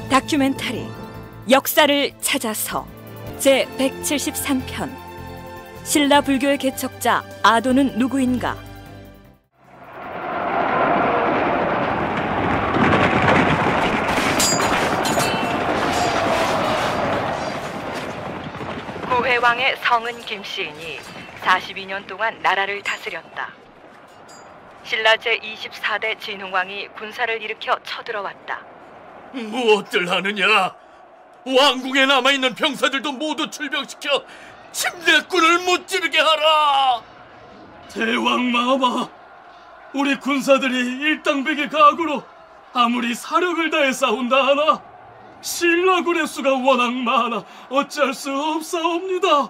다큐멘터리 역사를 찾아서 제173편 신라 불교의 개척자 아도는 누구인가? 구회왕의 성은 김씨이니 42년 동안 나라를 다스렸다. 신라 제24대 진흥왕이 군사를 일으켜 쳐들어왔다. 무엇들 하느냐? 왕궁에 남아있는 병사들도 모두 출병시켜 침례꾼을 무찌르게 하라! 대왕 마마, 우리 군사들이 일당백의 각오로 아무리 사력을 다해 싸운다 하나 신라군의 수가 워낙 많아 어찌할 수 없사옵니다.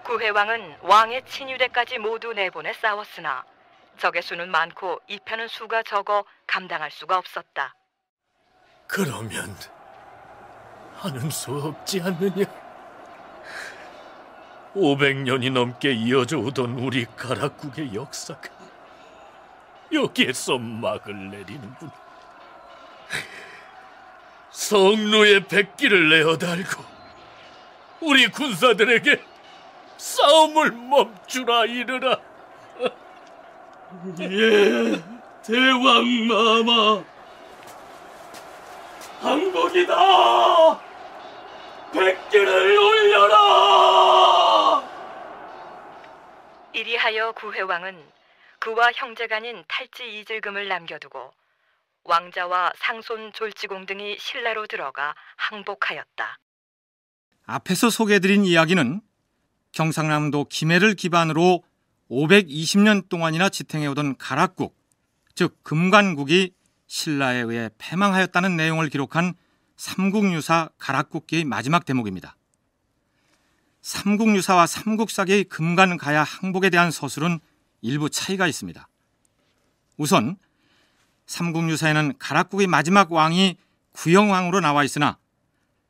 구회왕은 왕의 친위대까지 모두 내보내 싸웠으나 적의 수는 많고 이 편은 수가 적어 감당할 수가 없었다. 그러면 하는 수 없지 않느냐? 500년이 넘게 이어져 오던 우리 가락국의 역사가 여기에서 막을 내리는군. 성루의 백기를 내어달고 우리 군사들에게 싸움을 멈추라 이르라. 예, 대왕 마마. 항복이다! 백기를 올려라! 이리하여 구회왕은 그와 형제간인 탈지 이질금을 남겨두고 왕자와 상손 졸지공 등이 신라로 들어가 항복하였다. 앞에서 소개해드린 이야기는 경상남도 김해를 기반으로 520년 동안이나 지탱해오던 가락국, 즉 금관국이 신라에 의해 패망하였다는 내용을 기록한 삼국유사 가락국기의 마지막 대목입니다. 삼국유사와 삼국사기의 금관가야 항복에 대한 서술은 일부 차이가 있습니다. 우선 삼국유사에는 가락국의 마지막 왕이 구영왕으로 나와 있으나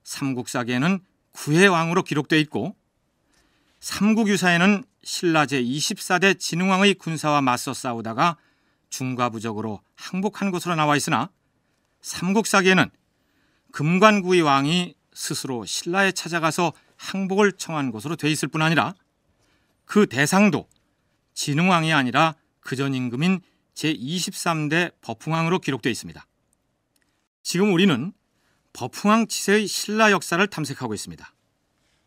삼국사기에는 구해왕으로 기록되어 있고, 삼국유사에는 신라 제24대 진흥왕의 군사와 맞서 싸우다가 중과부적으로 항복한 것으로 나와 있으나 삼국사기에는 금관구의 왕이 스스로 신라에 찾아가서 항복을 청한 것으로 돼 있을 뿐 아니라 그 대상도 진흥왕이 아니라 그전 임금인 제23대 버풍왕으로 기록되어 있습니다. 지금 우리는 버풍왕 치세의 신라 역사를 탐색하고 있습니다.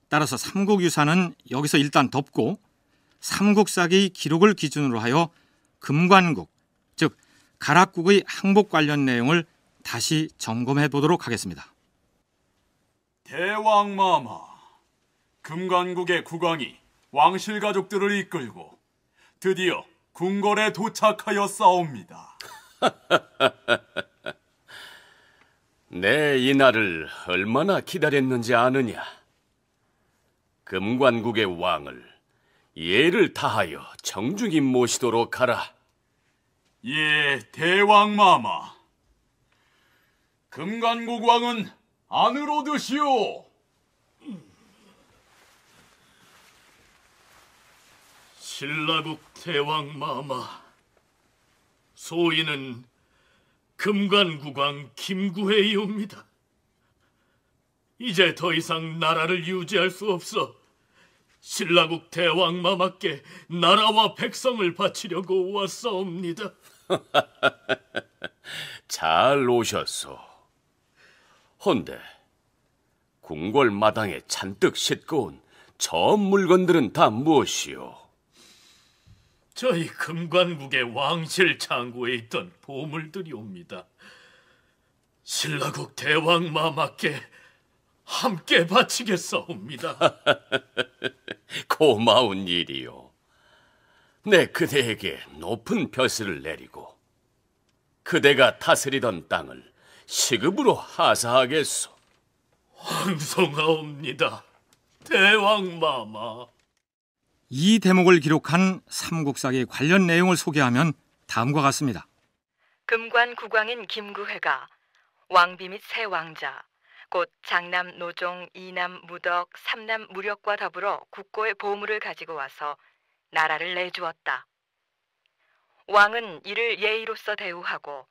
따라서 삼국유사는 여기서 일단 덮고 삼국사기의 기록을 기준으로 하여 금관국, 즉 가락국의 항복 관련 내용을 다시 점검해 보도록 하겠습니다. 대왕 마마, 금관국의 국왕이 왕실 가족들을 이끌고 드디어 궁궐에 도착하였사옵니다. 내 이 날을 얼마나 기다렸는지 아느냐? 금관국의 왕을 예를 다하여 정중히 모시도록 하라. 예, 대왕 마마. 금관국 왕은 안으로 드시오. 신라국 대왕 마마, 소인은 금관국왕 김구회이옵니다. 이제 더 이상 나라를 유지할 수 없어 신라국 대왕 마마께 나라와 백성을 바치려고 왔사옵니다. 잘 오셨소. 헌데 궁궐 마당에 잔뜩 싣고 온 저 물건들은 다 무엇이오? 저희 금관국의 왕실 창고에 있던 보물들이옵니다. 신라국 대왕 마마께 함께 바치겠사옵니다. 고마운 일이요. 내 그대에게 높은 벼슬을 내리고 그대가 다스리던 땅을 시급으로 하사하겠소. 황송하옵니다, 대왕 마마. 이 대목을 기록한 삼국사기 관련 내용을 소개하면 다음과 같습니다. 금관국왕인 김구회가 왕비 및 세 왕자, 곧 장남 노종, 이남 무덕, 삼남 무력과 더불어 국고의 보물을 가지고 와서 나라를 내주었다. 왕은 이를 예의로서 대우하고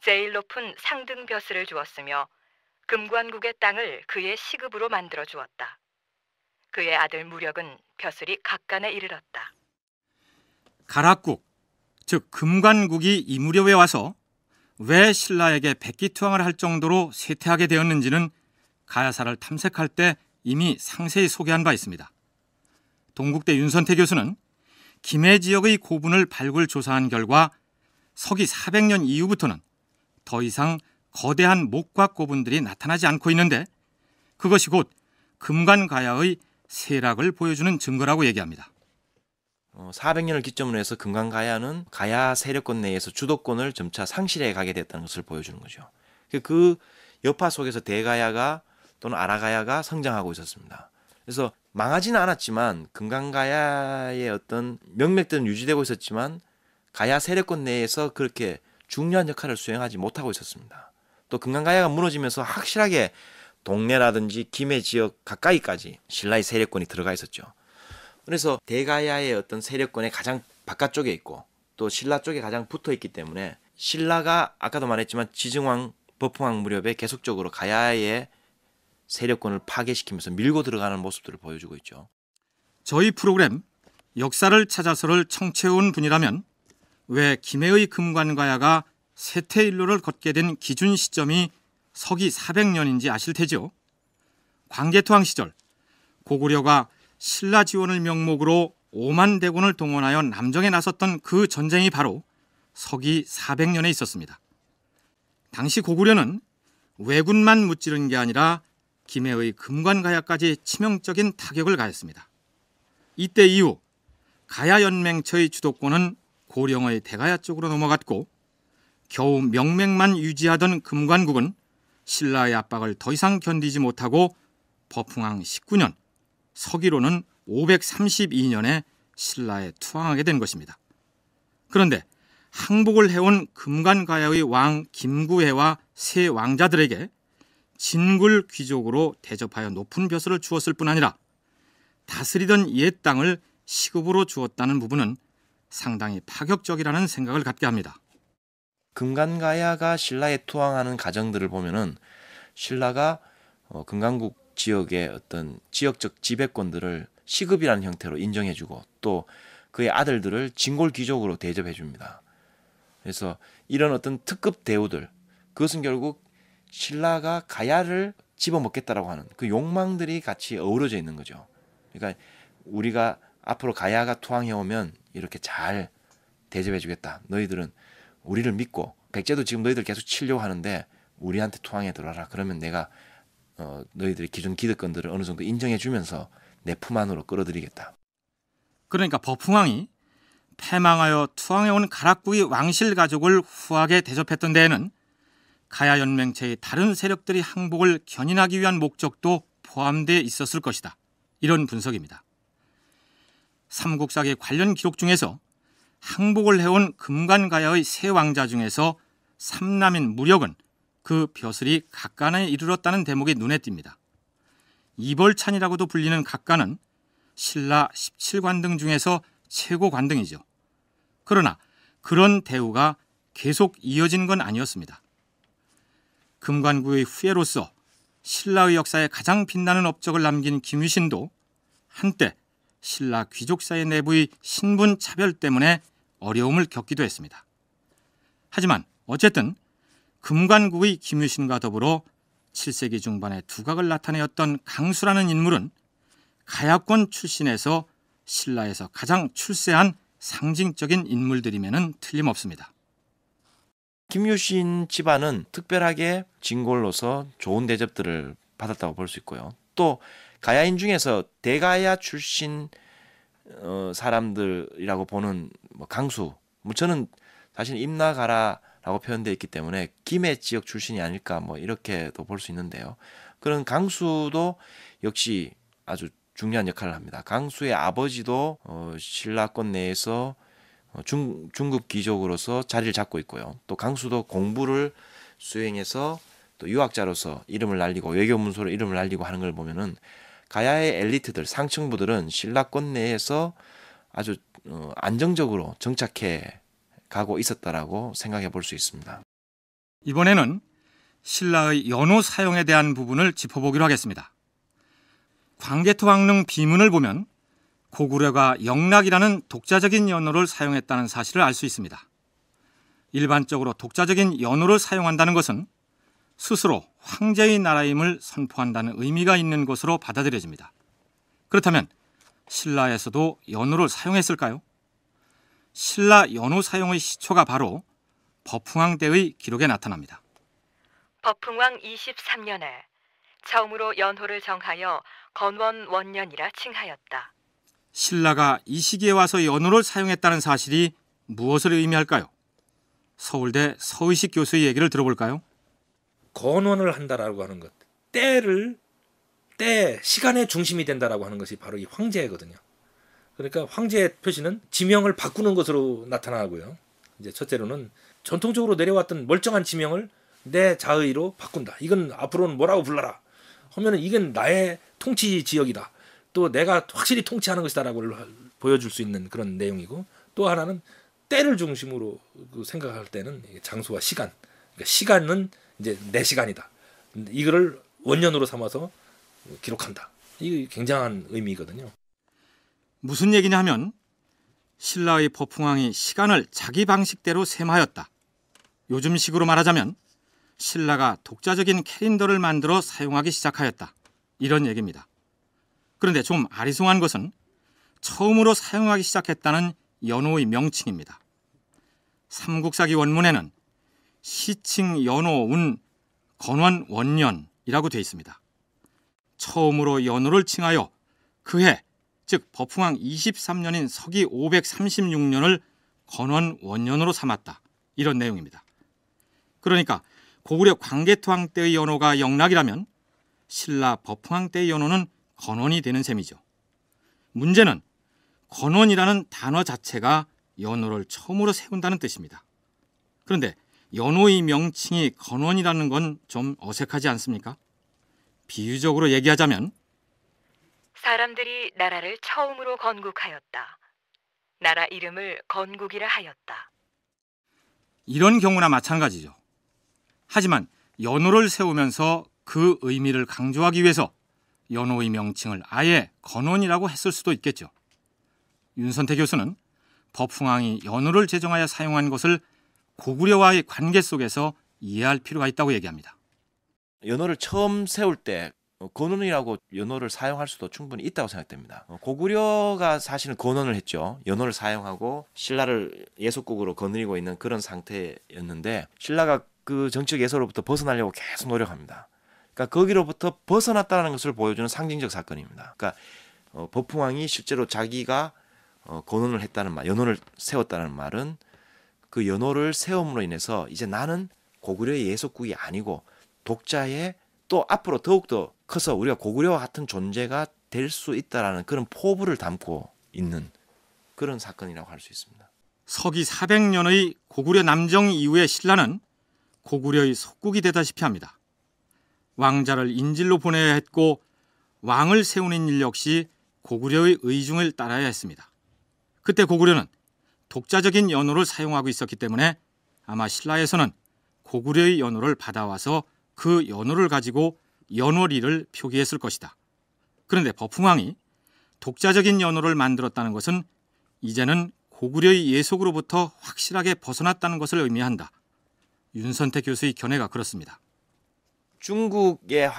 제일 높은 상등 벼슬을 주었으며 금관국의 땅을 그의 시급으로 만들어 주었다. 그의 아들 무력은 벼슬이 각간에 이르렀다. 가락국, 즉 금관국이 이 무렵에 와서 왜 신라에게 백기투항을 할 정도로 쇠퇴하게 되었는지는 가야사를 탐색할 때 이미 상세히 소개한 바 있습니다. 동국대 윤선태 교수는 김해 지역의 고분을 발굴 조사한 결과 서기 400년 이후부터는 더 이상 거대한 목각 고분들이 나타나지 않고 있는데 그것이 곧 금관가야의 쇠락을 보여주는 증거라고 얘기합니다. 400년을 기점으로 해서 금관가야는 가야 세력권 내에서 주도권을 점차 상실해 가게 됐다는 것을 보여주는 거죠. 그 여파 속에서 대가야가 또는 아라가야가 성장하고 있었습니다. 그래서 망하지는 않았지만 금관가야의 어떤 명맥들은 유지되고 있었지만 가야 세력권 내에서 그렇게 중요한 역할을 수행하지 못하고 있었습니다. 또 금관가야가 무너지면서 확실하게 동래라든지 김해 지역 가까이까지 신라의 세력권이 들어가 있었죠. 그래서 대가야의 어떤 세력권의 가장 바깥쪽에 있고 또 신라 쪽에 가장 붙어 있기 때문에 신라가 아까도 말했지만 지증왕, 법흥왕 무렵에 계속적으로 가야의 세력권을 파괴시키면서 밀고 들어가는 모습들을 보여주고 있죠. 저희 프로그램 역사를 찾아서를 청취해온 분이라면 왜 김해의 금관가야가 쇠퇴일로를 걷게 된 기준 시점이 서기 400년인지 아실 테죠. 광개토왕 시절 고구려가 신라 지원을 명목으로 5만 대군을 동원하여 남정에 나섰던 그 전쟁이 바로 서기 400년에 있었습니다. 당시 고구려는 왜군만 무찌른 게 아니라 김해의 금관가야까지 치명적인 타격을 가했습니다. 이때 이후 가야연맹처의 주도권은 고령의 대가야 쪽으로 넘어갔고 겨우 명맥만 유지하던 금관국은 신라의 압박을 더 이상 견디지 못하고 법흥왕 19년, 서기로는 532년에 신라에 투항하게 된 것입니다. 그런데 항복을 해온 금관가야의 왕 김구해와 세 왕자들에게 진굴 귀족으로 대접하여 높은 벼슬을 주었을 뿐 아니라 다스리던 옛 땅을 시급으로 주었다는 부분은 상당히 파격적이라는 생각을 갖게 합니다. 금관가야가 신라에 투항하는 과정들을 보면은 신라가 금관국 지역의 어떤 지역적 지배권들을 시급이라는 형태로 인정해주고 또 그의 아들들을 진골 귀족으로 대접해줍니다. 그래서 이런 어떤 특급 대우들, 그것은 결국 신라가 가야를 집어먹겠다라고 하는 그 욕망들이 같이 어우러져 있는 거죠. 그러니까 우리가 앞으로 가야가 투항해오면 이렇게 잘 대접해주겠다. 너희들은 우리를 믿고 백제도 지금 너희들 계속 치려고 하는데 우리한테 투항해 들어라. 그러면 내가 너희들의 기존 기득권들을 어느 정도 인정해주면서 내 품 안으로 끌어들이겠다. 그러니까 법흥왕이 패망하여 투항해온 가락국의 왕실 가족을 후하게 대접했던 데에는 가야연맹체의 다른 세력들이 항복을 견인하기 위한 목적도 포함되어 있었을 것이다. 이런 분석입니다. 삼국사기 관련 기록 중에서 항복을 해온 금관가야의 세 왕자 중에서 삼남인 무력은 그 벼슬이 각간에 이르렀다는 대목이 눈에 띕니다. 이벌찬이라고도 불리는 각간은 신라 17관등 중에서 최고 관등이죠. 그러나 그런 대우가 계속 이어진 건 아니었습니다. 금관구의 후예로서 신라의 역사에 가장 빛나는 업적을 남긴 김유신도 한때 신라 귀족사회 내부의 신분 차별 때문에 어려움을 겪기도 했습니다. 하지만 어쨌든 금관국의 김유신과 더불어 7세기 중반에 두각을 나타내었던 강수라는 인물은 가야권 출신에서 신라에서 가장 출세한 상징적인 인물들이면은 틀림없습니다. 김유신 집안은 특별하게 진골로서 좋은 대접들을 받았다고 볼 수 있고요. 또 가야인 중에서 대가야 출신 사람들이라고 보는 강수, 저는 사실 임나가라라고 표현되어 있기 때문에 김해 지역 출신이 아닐까 이렇게도 볼 수 있는데요. 그런 강수도 역시 아주 중요한 역할을 합니다. 강수의 아버지도 신라권 내에서 중급 귀족으로서 자리를 잡고 있고요. 또 강수도 공부를 수행해서 또 유학자로서 이름을 날리고 외교 문서로 이름을 날리고 하는 걸 보면은 가야의 엘리트들, 상층부들은 신라권 내에서 아주 안정적으로 정착해 가고 있었다라고 생각해 볼 수 있습니다. 이번에는 신라의 연호 사용에 대한 부분을 짚어보기로 하겠습니다. 광개토왕릉 비문을 보면 고구려가 영락이라는 독자적인 연호를 사용했다는 사실을 알 수 있습니다. 일반적으로 독자적인 연호를 사용한다는 것은 스스로 황제의 나라임을 선포한다는 의미가 있는 것으로 받아들여집니다. 그렇다면 신라에서도 연호를 사용했을까요? 신라 연호 사용의 시초가 바로 법흥왕 때의 기록에 나타납니다. 법흥왕 23년에 처음으로 연호를 정하여 건원 원년이라 칭하였다. 신라가 이 시기에 와서 연호를 사용했다는 사실이 무엇을 의미할까요? 서울대 서의식 교수의 얘기를 들어볼까요? 건원을 한다라고 하는 것, 시간의 중심이 된다라고 하는 것이 바로 이 황제거든요. 그러니까 황제의 표시는 지명을 바꾸는 것으로 나타나고요. 이제 첫째로는 전통적으로 내려왔던 멀쩡한 지명을 내 자의로 바꾼다. 이건 앞으로는 뭐라고 불러라 하면은 이건 나의 통치 지역이다. 또 내가 확실히 통치하는 것이다라고 보여줄 수 있는 그런 내용이고, 또 하나는 때를 중심으로 생각할 때는 장소와 시간. 그러니까 시간은 이제 내 시간이다. 이거를 원년으로 삼아서 기록한다. 이게 굉장한 의미거든요. 무슨 얘기냐 하면 신라의 법흥왕이 시간을 자기 방식대로 셈하였다. 요즘식으로 말하자면 신라가 독자적인 캘린더를 만들어 사용하기 시작하였다. 이런 얘기입니다. 그런데 좀 아리송한 것은 처음으로 사용하기 시작했다는 연호의 명칭입니다. 삼국사기 원문에는 시칭 연호운 건원 원년이라고 되어 있습니다. 처음으로 연호를 칭하여 그해, 즉 법흥왕 23년인 서기 536년을 건원 원년으로 삼았다. 이런 내용입니다. 그러니까 고구려 광개토왕 때의 연호가 영락이라면 신라 법흥왕 때의 연호는 건원이 되는 셈이죠. 문제는 건원이라는 단어 자체가 연호를 처음으로 세운다는 뜻입니다. 그런데 연호의 명칭이 건원이라는 건 좀 어색하지 않습니까? 비유적으로 얘기하자면 사람들이 나라를 처음으로 건국하였다. 나라 이름을 건국이라 하였다. 이런 경우나 마찬가지죠. 하지만 연호를 세우면서 그 의미를 강조하기 위해서 연호의 명칭을 아예 건원이라고 했을 수도 있겠죠. 윤선태 교수는 법흥왕이 연호를 제정하여 사용한 것을 고구려와의 관계 속에서 이해할 필요가 있다고 얘기합니다. 연호를 처음 세울 때 건원이라고 연호를 사용할 수도 충분히 있다고 생각됩니다. 고구려가 사실은 건원을 했죠. 연호를 사용하고 신라를 예속국으로 거느리고 있는 그런 상태였는데 신라가 그 정치적 예소로부터 벗어나려고 계속 노력합니다. 그러니까 거기로부터 벗어났다는 것을 보여주는 상징적 사건입니다. 그러니까 법흥왕이 실제로 자기가 건원을 했다는 말, 연호를 세웠다는 말은 그 연호를 세움으로 인해서 이제 나는 고구려의 예속국이 아니고 독자의 또 앞으로 더욱더 커서 우리가 고구려와 같은 존재가 될 수 있다라는 그런 포부를 담고 있는 그런 사건이라고 할 수 있습니다. 서기 400년의 고구려 남정 이후의 신라는 고구려의 속국이 되다시피 합니다. 왕자를 인질로 보내야 했고 왕을 세우는 일 역시 고구려의 의중을 따라야 했습니다. 그때 고구려는 독자적인 연호를 사용하고 있었기 때문에 아마 신라에서는 고구려의 연호를 받아와서 그 연호를 가지고 연호리를 표기했을 것이다. 그런데 법흥왕이 독자적인 연호를 만들었다는 것은 이제는 고구려의 예속으로부터 확실하게 벗어났다는 것을 의미한다. 윤선태 교수의 견해가 그렇습니다. 중국의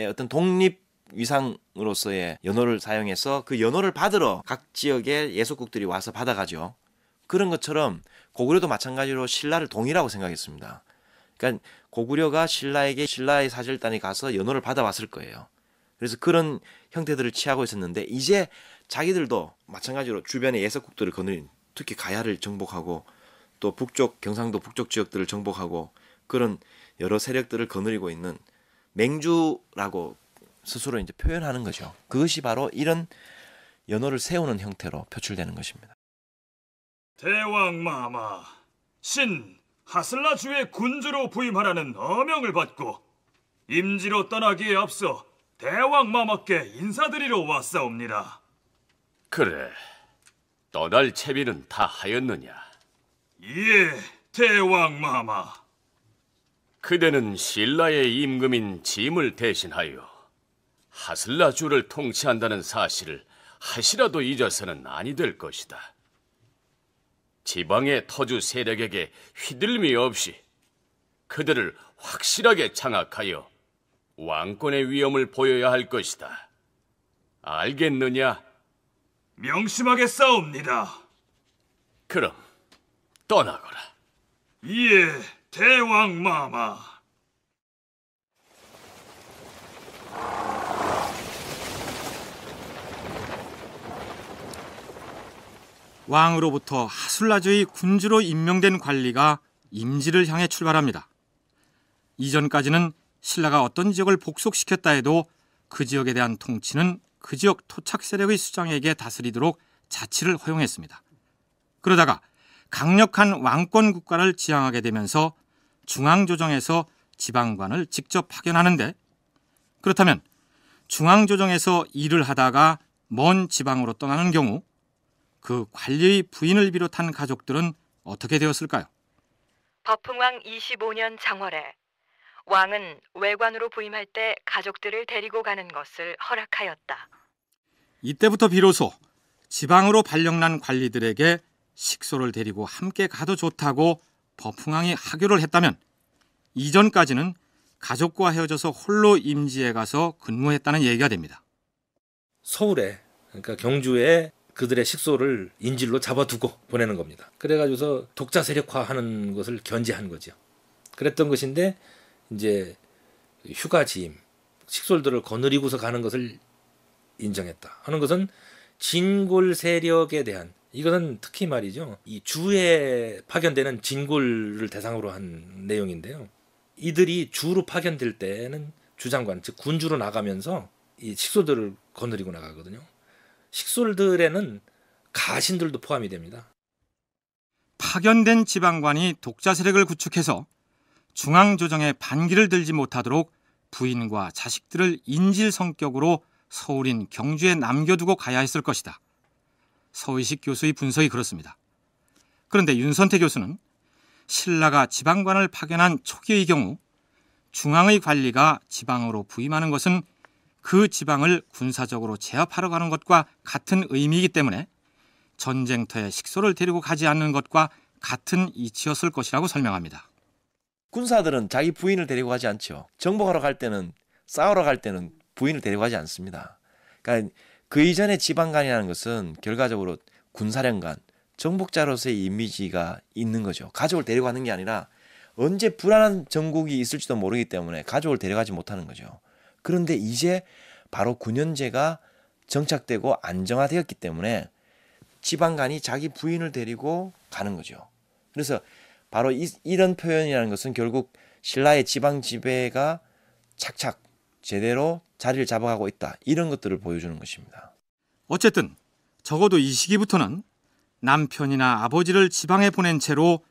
어떤 독립 위상으로서의 연호를 사용해서 그 연호를 받으러 각 지역의 예속국들이 와서 받아가죠. 그런 것처럼 고구려도 마찬가지로 신라를 동일하고 생각했습니다. 그러니까 고구려가 신라에게 신라의 사절단이 가서 연호를 받아왔을 거예요. 그래서 그런 형태들을 취하고 있었는데 이제 자기들도 마찬가지로 주변의 예속국들을 거느린, 특히 가야를 정복하고 또 북쪽 경상도 북쪽 지역들을 정복하고 그런 여러 세력들을 거느리고 있는 맹주라고 스스로 이제 표현하는 거죠. 그것이 바로 이런 연호를 세우는 형태로 표출되는 것입니다. 대왕마마, 신 하슬라 주의 군주로 부임하라는 어명을 받고 임지로 떠나기에 앞서 대왕마마께 인사드리러 왔사옵니다. 그래, 떠날 채비는 다 하였느냐? 예, 대왕마마. 그대는 신라의 임금인 짐을 대신하여 하슬라 주를 통치한다는 사실을 하시라도 잊어서는 아니 될 것이다. 지방의 터주 세력에게 휘둘림이 없이 그들을 확실하게 장악하여 왕권의 위엄을 보여야 할 것이다. 알겠느냐? 명심하겠사옵니다. 그럼 떠나거라. 예, 대왕마마. 왕으로부터 하술라주의 군주로 임명된 관리가 임지를 향해 출발합니다. 이전까지는 신라가 어떤 지역을 복속시켰다 해도 그 지역에 대한 통치는 그 지역 토착 세력의 수장에게 다스리도록 자치를 허용했습니다. 그러다가 강력한 왕권 국가를 지향하게 되면서 중앙조정에서 지방관을 직접 파견하는데, 그렇다면 중앙조정에서 일을 하다가 먼 지방으로 떠나는 경우 그 관리의 부인을 비롯한 가족들은 어떻게 되었을까요? 버풍왕 25년 장월에 왕은 외관으로 부임할 때 가족들을 데리고 가는 것을 허락하였다. 이때부터 비로소 지방으로 발령난 관리들에게 식소를 데리고 함께 가도 좋다고 버풍왕이 하교를 했다면, 이전까지는 가족과 헤어져서 홀로 임지에 가서 근무했다는 얘기가 됩니다. 서울에, 그러니까 경주에 그들의 식소를 인질로 잡아두고 보내는 겁니다. 그래가지고서 독자 세력화하는 것을 견제한 거죠. 그랬던 것인데 이제 휴가지임, 식솔들을 거느리고서 가는 것을 인정했다 하는 것은 진골 세력에 대한, 이것은 특히 말이죠, 이 주에 파견되는 진골을 대상으로 한 내용인데요. 이들이 주로 파견될 때는 주장관, 즉 군주로 나가면서 이 식솔들을 거느리고 나가거든요. 식솔들에는 가신들도 포함이 됩니다. 파견된 지방관이 독자 세력을 구축해서 중앙조정에 반기를 들지 못하도록 부인과 자식들을 인질 성격으로 서울인 경주에 남겨두고 가야 했을 것이다. 서의식 교수의 분석이 그렇습니다. 그런데 윤선태 교수는 신라가 지방관을 파견한 초기의 경우 중앙의 관리가 지방으로 부임하는 것은 그 지방을 군사적으로 제압하러 가는 것과 같은 의미이기 때문에 전쟁터에 식소를 데리고 가지 않는 것과 같은 이치였을 것이라고 설명합니다. 군사들은 자기 부인을 데리고 가지 않죠. 정복하러 갈 때는, 싸우러 갈 때는 부인을 데리고 가지 않습니다. 그러니까 그 이전의 지방관이라는 것은 결과적으로 군사령관, 정복자로서의 이미지가 있는 거죠. 가족을 데려가는 게 아니라 언제 불안한 정국이 있을지도 모르기 때문에 가족을 데려가지 못하는 거죠. 그런데 이제 바로 9년제가 정착되고 안정화되었기 때문에 지방관이 자기 부인을 데리고 가는 거죠. 그래서 바로 이런 표현이라는 것은 결국 신라의 지방 지배가 착착 제대로 자리를 잡아가고 있다, 이런 것들을 보여주는 것입니다. 어쨌든 적어도 이 시기부터는 남편이나 아버지를 지방에 보낸 채로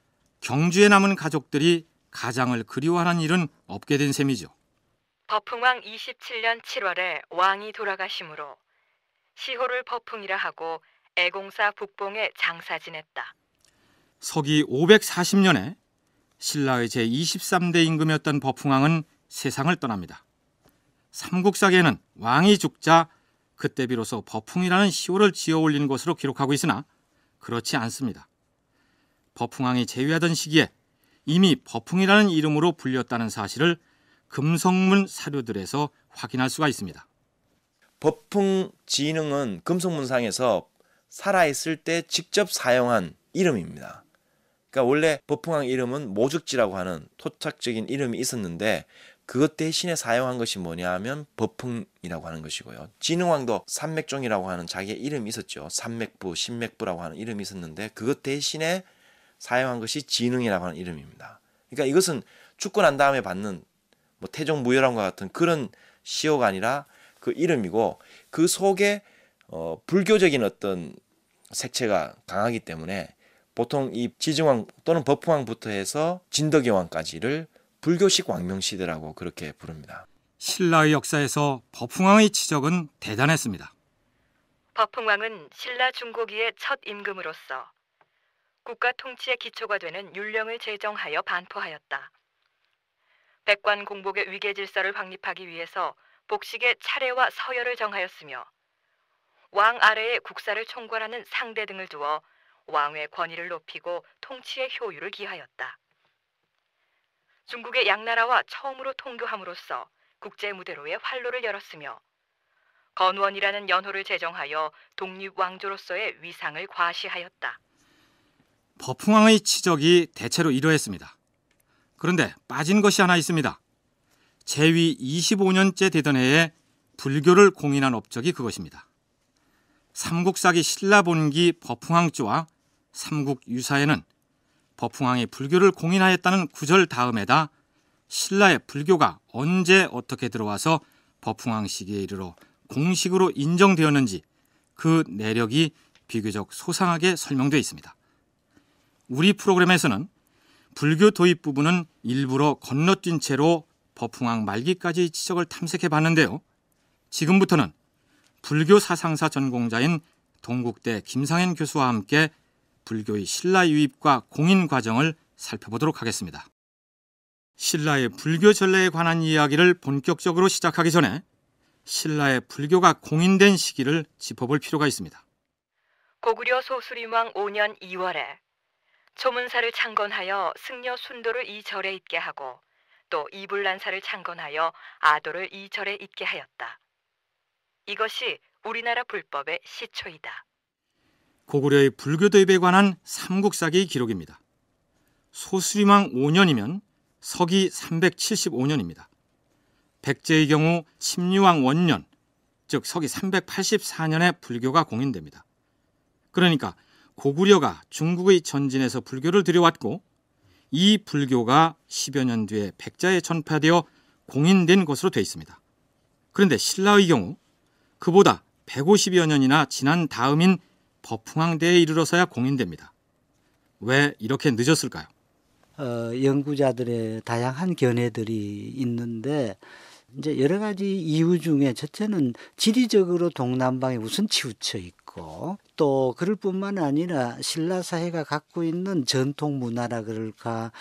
경주에 남은 가족들이 가장을 그리워하는 일은 없게 된 셈이죠. 버풍왕 27년 7월에 왕이 돌아가심으로 시호를 버풍이라 하고 애공사 북봉에 장사 지냈다. 서기 540년에 신라의 제23대 임금이었던 버풍왕은 세상을 떠납니다. 삼국사기에는 왕이 죽자 그때 비로소 버풍이라는 시호를 지어 올린 것으로 기록하고 있으나 그렇지 않습니다. 버풍왕이 재위하던 시기에 이미 버풍이라는 이름으로 불렸다는 사실을 금성문 사료들에서 확인할 수가 있습니다. 버풍 진흥은 금속문상에서 살아있을 때 직접 사용한 이름입니다. 그러니까 원래 버풍왕 이름은 모죽지라고 하는 토착적인 이름이 있었는데 그것 대신에 사용한 것이 뭐냐 하면 버풍이라고 하는 것이고요. 진흥왕도 산맥종이라고 하는 자기의 이름이 있었죠. 산맥부, 신맥부라고 하는 이름이 있었는데 그것 대신에 사용한 것이 진흥이라고 하는 이름입니다. 그러니까 이것은 죽고 난 다음에 받는 뭐 태종무열함과 같은 그런 시호가 아니라 그 이름이고, 그 속에 불교적인 어떤 색채가 강하기 때문에 보통 이 지증왕 또는 버풍왕부터 해서 진덕여왕까지를 불교식 왕명시대라고 그렇게 부릅니다. 신라의 역사에서 버풍왕의 치적은 대단했습니다. 버풍왕은 신라 중고기의 첫 임금으로서 국가 통치의 기초가 되는 율령을 제정하여 반포하였다. 백관 공복의 위계 질서를 확립하기 위해서 복식의 차례와 서열을 정하였으며 왕 아래에 국사를 총괄하는 상대 등을 두어 왕의 권위를 높이고 통치의 효율을 기하였다. 중국의 양나라와 처음으로 통교함으로써 국제 무대로의 활로를 열었으며 건원이라는 연호를 제정하여 독립왕조로서의 위상을 과시하였다. 법흥왕의 치적이 대체로 이러했습니다. 그런데 빠진 것이 하나 있습니다. 제위 25년째 되던 해에 불교를 공인한 업적이 그것입니다. 삼국사기 신라본기 법흥왕조와 삼국유사에는 법흥왕이 불교를 공인하였다는 구절 다음에다 신라의 불교가 언제 어떻게 들어와서 법흥왕 시기에 이르러 공식으로 인정되었는지 그 내력이 비교적 소상하게 설명되어 있습니다. 우리 프로그램에서는 불교 도입 부분은 일부러 건너뛴 채로 법흥왕 말기까지의 지적을 탐색해 봤는데요. 지금부터는 불교 사상사 전공자인 동국대 김상현 교수와 함께 불교의 신라 유입과 공인 과정을 살펴보도록 하겠습니다. 신라의 불교 전례에 관한 이야기를 본격적으로 시작하기 전에 신라의 불교가 공인된 시기를 짚어볼 필요가 있습니다. 고구려 소수림왕 5년 2월에 초문사를 창건하여 승려 순도를 이 절에 있게 하고 또 이불란사를 창건하여 아도를 이 절에 있게 하였다. 이것이 우리나라 불법의 시초이다. 고구려의 불교 도입에 관한 삼국사기의 기록입니다. 소수림왕 5년이면 서기 375년입니다. 백제의 경우 침류왕 원년, 즉 서기 384년에 불교가 공인됩니다. 그러니까 고구려가 중국의 전진에서 불교를 들여왔고 이 불교가 10여 년 뒤에 백자에 전파되어 공인된 것으로 되어 있습니다. 그런데 신라의 경우 그보다 150여 년이나 지난 다음인 법흥왕대에 이르러서야 공인됩니다. 왜 이렇게 늦었을까요? 연구자들의 다양한 견해들이 있는데 이제 여러 가지 이유 중에 첫째는 지리적으로 동남방에 우선 치우쳐 있고 또 그럴 뿐만 아니라 신라 사회가 갖고 있는 전통 문화라 그럴까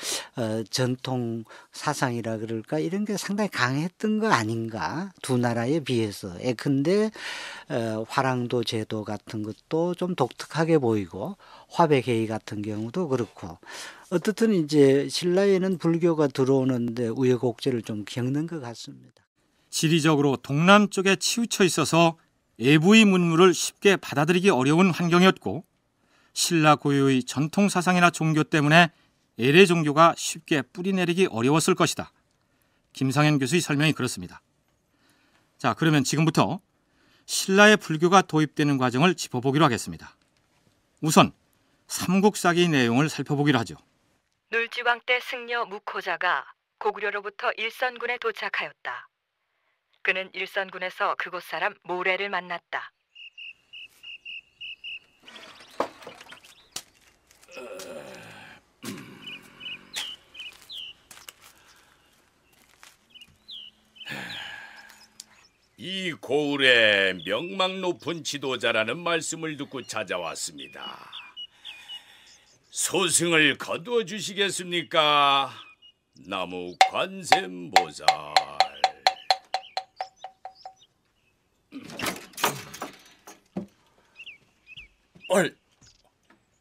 전통 사상이라 그럴까 이런 게 상당히 강했던 거 아닌가 두 나라에 비해서. 근데 화랑도 제도 같은 것도 좀 독특하게 보이고 화백회의 같은 경우도 그렇고 어떻든 이제 신라에는 불교가 들어오는데 우여곡절을 좀 겪는 것 같습니다. 지리적으로 동남쪽에 치우쳐 있어서 외부의 문물을 쉽게 받아들이기 어려운 환경이었고 신라 고유의 전통 사상이나 종교 때문에 외래 종교가 쉽게 뿌리내리기 어려웠을 것이다. 김상현 교수의 설명이 그렇습니다. 자, 그러면 지금부터 신라의 불교가 도입되는 과정을 짚어보기로 하겠습니다. 우선 삼국사기 내용을 살펴보기로 하죠. 놀지왕 때 승려 무코자가 고구려로부터 일선군에 도착하였다. 그는 일선군에서 그곳 사람 모래를 만났다. 이 고을에 명망 높은 지도자라는 말씀을 듣고 찾아왔습니다. 소승을 거두어 주시겠습니까? 나무 관세음보살.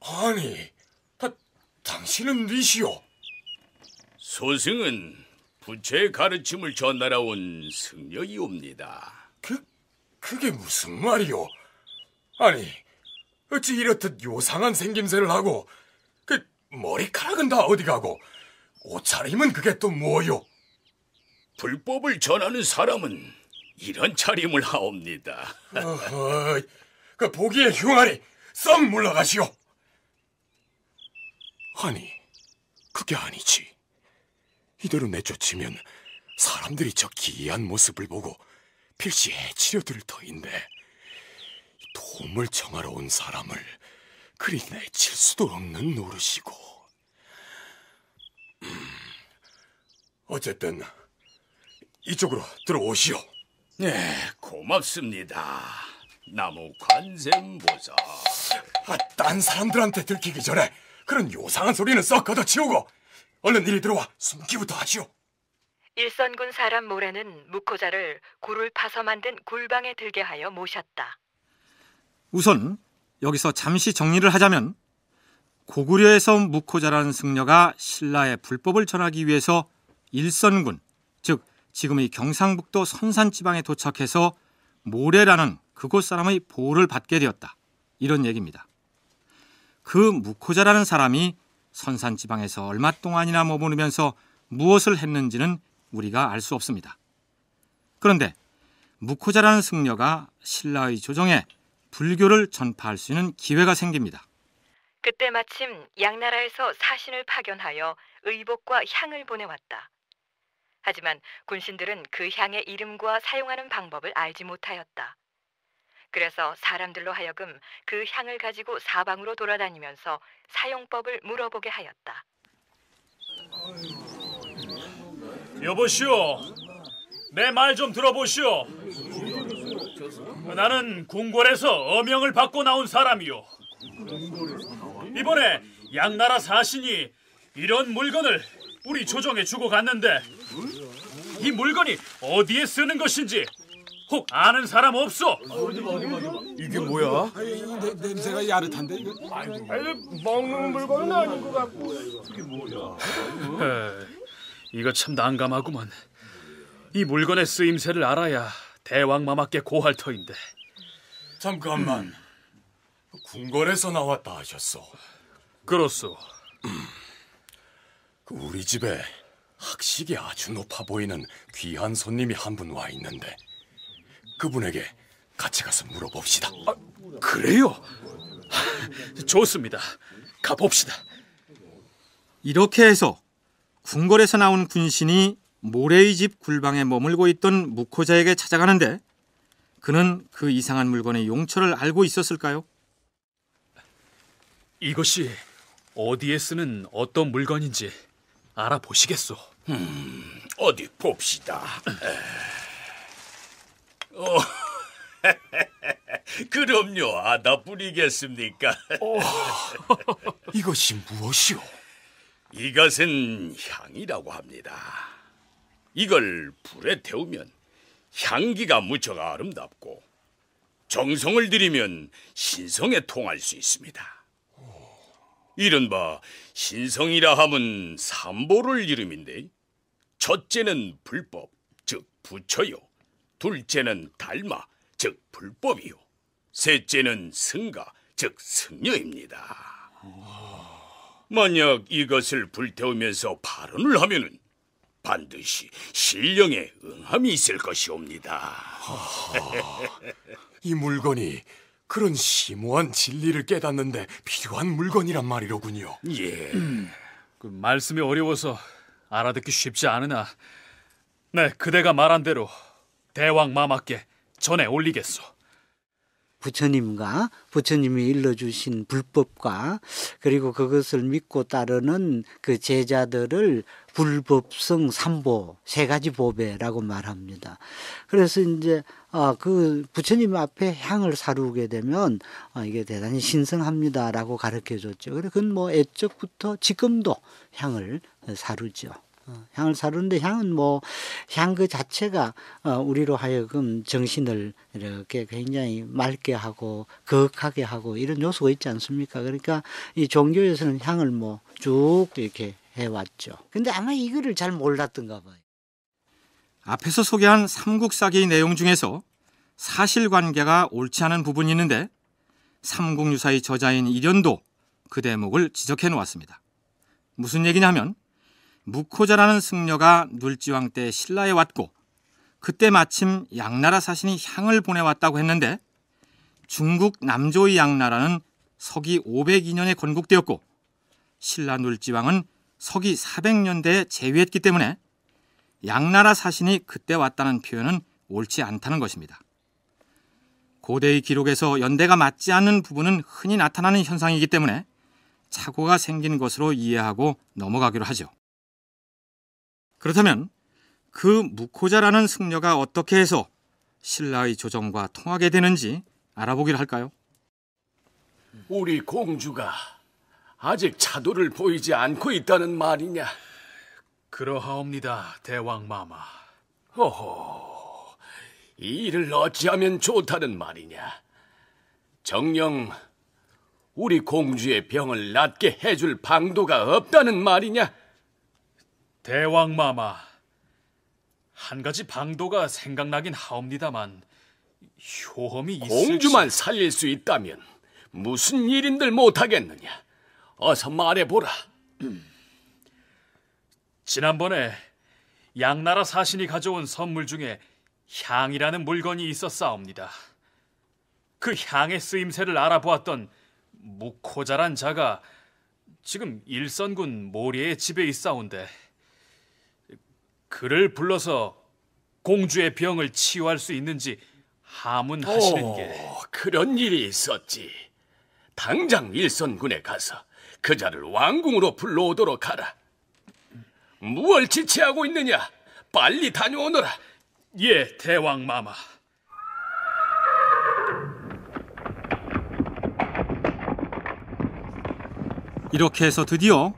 아니, 당신은 누구시오? 소승은 부처의 가르침을 전하러 온 승려이옵니다. 그게 무슨 말이오? 아니, 어찌 이렇듯 요상한 생김새를 하고 그 머리카락은 다 어디 가고 옷차림은 그게 또 뭐요? 불법을 전하는 사람은 이런 차림을 하옵니다. 어허, 그 보기에 흉하니 썩 물러가시오. 아니, 그게 아니지. 이대로 내쫓으면 사람들이 저 기이한 모습을 보고 필시 해치려 들 터인데 도움을 청하러 온 사람을 그리 내칠 수도 없는 노릇이고. 어쨌든 이쪽으로 들어오시오. 네, 고맙습니다. 나무 관세음보살. 딴 사람들한테 들키기 전에 그런 요상한 소리는 썩 걷어치우고 얼른 이리 들어와 숨기부터 하시오. 일선군 사람 모래는 묵호자를 굴을 파서 만든 굴방에 들게 하여 모셨다. 우선 여기서 잠시 정리를 하자면 고구려에서 묵호자라는 승려가 신라의 불법을 전하기 위해서 일선군, 즉 지금의 경상북도 선산지방에 도착해서 모래라는 그곳 사람의 보호를 받게 되었다. 이런 얘기입니다. 그 묵호자라는 사람이 선산지방에서 얼마 동안이나 머무르면서 무엇을 했는지는 우리가 알 수 없습니다. 그런데 묵호자라는 승려가 신라의 조정에 불교를 전파할 수 있는 기회가 생깁니다. 그때 마침 양나라에서 사신을 파견하여 의복과 향을 보내왔다. 하지만 군신들은 그 향의 이름과 사용하는 방법을 알지 못하였다. 그래서 사람들로 하여금 그 향을 가지고 사방으로 돌아다니면서 사용법을 물어보게 하였다. 여보시오, 내 말 좀 들어보시오. 나는 궁궐에서 어명을 받고 나온 사람이오. 이번에 양나라 사신이 이런 물건을 우리 조정에 주고 갔는데 이 물건이 어디에 쓰는 것인지 혹 아는 사람 없소? 이게 뭐야? 냄새가 야릇한데 이거. 먹는 물건은 아닌 것 같고. 이게 뭐야? 이거 참 난감하구만. 이 물건의 쓰임새를 알아야 대왕마마께 고할 터인데. 잠깐만. 궁궐에서 나왔다 하셨소. 그렇소. 우리 집에 학식이 아주 높아 보이는 귀한 손님이 한 분 와 있는데 그분에게 같이 가서 물어봅시다. 그래요? 좋습니다. 가봅시다. 이렇게 해서 궁궐에서 나온 군신이 모래의 집 굴방에 머물고 있던 묵호자에게 찾아가는데 그는 그 이상한 물건의 용처를 알고 있었을까요? 이것이 어디에 쓰는 어떤 물건인지 알아보시겠소? 어디 봅시다. 그럼요, 아다뿐이겠습니까? 이것이 무엇이오? 이것은 향이라고 합니다. 이걸 불에 태우면 향기가 무척 아름답고 정성을 들이면 신성에 통할 수 있습니다. 이른바 신성이라 함은 삼보를 이름인데 첫째는 불법, 즉 부처요. 둘째는 달마, 즉 불법이요. 셋째는 승가, 즉 승려입니다. 만약 이것을 불태우면서 발언을 하면은 반드시 신령에 응함이 있을 것이옵니다. 이 물건이 그런 심오한 진리를 깨닫는데 필요한 물건이란 말이로군요. 예. 그 말씀이 어려워서 알아듣기 쉽지 않으나 네, 그대가 말한 대로 대왕 마마께 전해 올리겠소. 부처님과 부처님이 일러주신 불법과 그리고 그것을 믿고 따르는 그 제자들을 불법성 삼보, 세 가지 보배라고 말합니다. 그래서 이제 그 부처님 앞에 향을 사루게 되면 이게 대단히 신성합니다라고 가르쳐 줬죠. 그래 그건 뭐 애적부터 지금도 향을 사루죠. 향을 사루는데 향은 뭐 향 그 자체가 우리로 하여금 정신을 이렇게 굉장히 맑게 하고 거룩하게 하고 이런 요소가 있지 않습니까? 그러니까 이 종교에서는 향을 뭐 쭉 이렇게 해왔죠. 근데 아마 이거를 잘 몰랐던가 봐요. 앞에서 소개한 삼국사기의 내용 중에서 사실관계가 옳지 않은 부분이 있는데 삼국유사의 저자인 이련도 그 대목을 지적해 놓았습니다. 무슨 얘기냐면 묵호자라는 승려가 눌지왕 때 신라에 왔고 그때 마침 양나라 사신이 향을 보내왔다고 했는데 중국 남조의 양나라는 서기 502년에 건국되었고 신라 눌지왕은 서기 400년대에 재위했기 때문에 양나라 사신이 그때 왔다는 표현은 옳지 않다는 것입니다. 고대의 기록에서 연대가 맞지 않는 부분은 흔히 나타나는 현상이기 때문에 착오가 생긴 것으로 이해하고 넘어가기로 하죠. 그렇다면 그 묵호자라는 승려가 어떻게 해서 신라의 조정과 통하게 되는지 알아보기로 할까요? 우리 공주가 아직 차도를 보이지 않고 있다는 말이냐? 그러하옵니다, 대왕마마. 호호, 이 일을 어찌하면 좋다는 말이냐? 정녕 우리 공주의 병을 낫게 해줄 방도가 없다는 말이냐? 대왕마마, 한 가지 방도가 생각나긴 하옵니다만 효험이 공주만 살릴 수 있다면 무슨 일인들 못하겠느냐? 어서 말해보라. 지난번에 양나라 사신이 가져온 선물 중에 향이라는 물건이 있었사옵니다. 그 향의 쓰임새를 알아보았던 묵호자란 자가 지금 일선군 모리의 집에 있사온데 그를 불러서 공주의 병을 치유할 수 있는지 하문하시는 게... 그런 일이 있었지. 당장 일선군에 가서 그 자를 왕궁으로 불러오도록 하라. 무얼 지체하고 있느냐? 빨리 다녀오너라. 예, 대왕마마. 이렇게 해서 드디어